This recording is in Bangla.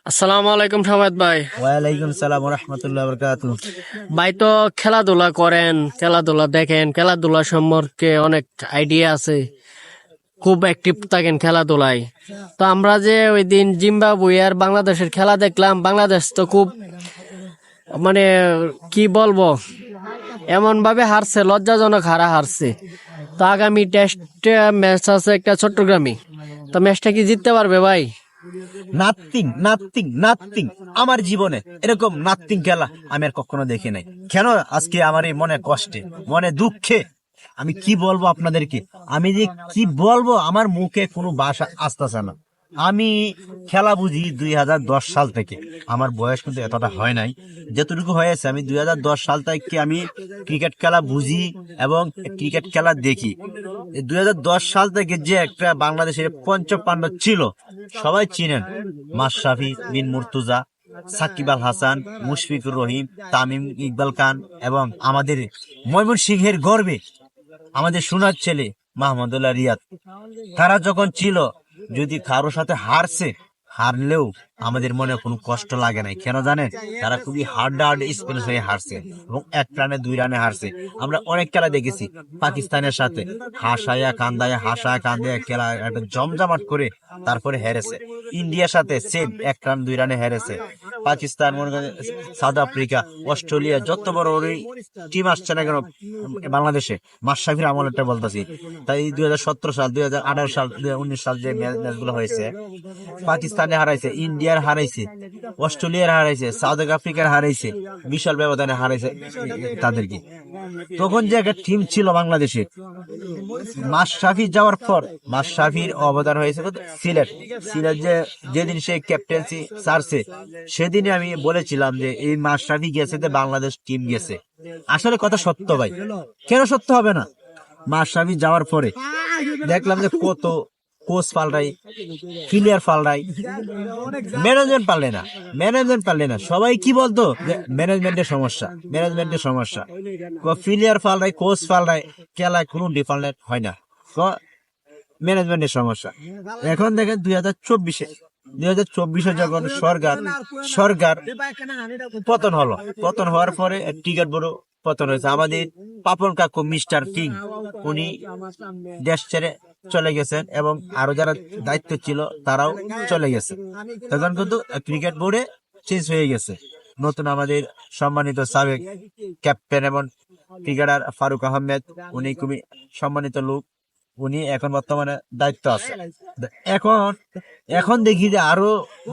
আসসালামু আলাইকুম সামাদ ভাই। ওয়ালাইকুম সালাম ওয়া রাহমাতুল্লাহি ওয়া বারাকাতুহু। ভাই তো খেলাধুলা করেন, খেলাধুলা দেখেন, খেলাধুলা সম্পর্কে অনেক আইডিয়া আছে, খুব অ্যাক্টিভ থাকেন খেলাধুলায়। তো আমরা যে ওই দিন জিম্বাবুয়ে আর বাংলাদেশের খেলা দেখলাম, বাংলাদেশ তো খুব মানে কি বলবো, এমন ভাবে হারছে, লজ্জাজনক হারছে। তো আগামী টেস্ট ম্যাচ আছে একটা চট্টগ্রামে, তো ম্যাচটা কি জিততে পারবে ভাই? নাথিং নাথিং নাথিং, আমার জীবনে এরকম নাথিং খেলা আমি আর কখনো দেখি নাই। কেন আজকে আমার এই মনে কষ্টে, মনে দুঃখে আমি কি বলবো আপনাদেরকে, আমি যে কি বলবো আমার মুখে কোনো ভাষা আসতেছে না। আমি খেলা বুঝি 2010 সাল থেকে, আমার বয়স কিন্তু এতটা হয় নাই। যতটুকু হয়েছে আমি 2010 সাল থেকে আমি ক্রিকেট খেলা বুঝি এবং ক্রিকেট খেলা দেখি। 2010 সাল থেকে যে একটা বাংলাদেশের পঞ্চপাণ্ডব ছিল সবাই চিনেন, মাশরাফি বিন মুর্তজা, সাকিব আল হাসান, মুশফিকুর রহিম, তামিম ইকবাল খান এবং আমাদের ময়মনসিংহের গর্বে আমাদের সোনার ছেলে মাহমুদুল্লাহ রিয়াদ। তারা যখন ছিল, যদি কারোর সাথে হারলেও আমাদের মনে কোনো কষ্ট লাগে নাই। কেন জানেন? তারা খুবই হার্ড স্পেস হয়ে হারছে এবং 1 রানে 2 রানে হারছে। আমরা অনেক খেলা দেখেছি পাকিস্তানের সাথে, হাসায়া কান্দায় খেলা একটা জমজমাট করে তারপরে হেরেছে। ইন্ডিয়ার সাথে সেম 1 রান 2 রানে হেরেছে। পাকিস্তান, মনে করেন সাউথ আফ্রিকা, অস্ট্রেলিয়া, যত বড় ওই টিম আসছে না কেন বাংলাদেশে, মাশরাফির আমলটা বলতেছি, তাই 2017 সাল, 2018 সাল, 2019 সাল যে ম্যাচগুলো হয়েছে, পাকিস্তানে হারাইছে, ইন্ডিয়ার হারাইছে, অস্ট্রেলিয়ার হারাইছে, সাউথ আফ্রিকার হারাইছে, বিশাল ব্যবধানে হারাইছে তাদেরকে। তখন যে একটা টিম ছিল বাংলাদেশের, মাশরাফি যাওয়ার পর মাশরাফির অবদান হয়েছে সিলেট যে যেদিন সে ক্যাপ্টেন্সি ছাড়ছে, সেদিনে আমি বলেছিলাম যে এই মাশরাফি গেছে তো বাংলাদেশ টিম গেছে। আসলে কথা সত্য ভাই, কেন সত্য হবে না? মাশরাফি যাওয়ার পরে দেখলাম যে কত কোচ পাল্টাই, প্লেয়ার পাল্টাই, ম্যানেজমেন্ট পারলে না। সবাই কি বলতো যে ম্যানেজমেন্টের সমস্যা, প্লেয়ার পাল্টাই, কোচ পাল্টাই, খেলায় কোনো ডিফারেন্ট হয় না, ম্যানেজমেন্টের সমস্যা। এখন দেখেন 2024-এ যখন সরকার পতন হওয়ার পরে টিকিট বড় পতন হয়েছে, আমাদের পাপন কাকু মিস্টার কিং উনি দেশ ছেড়ে চলে গেছেন এবং আরো যারা দায়িত্ব ছিল তারাও চলে গেছে। তখন কিন্তু ক্রিকেট বোর্ডে চেঞ্জ হয়ে গেছে। নতুন আমাদের সম্মানিত সাবেক ক্যাপ্টেন এবং ক্রিকেটার ফারুক আহমেদ, উনি খুবই সম্মানিত লোক, উনি এখন বর্তমানে দায়িত্ব আছে। এখন এখন দেখি যে আরো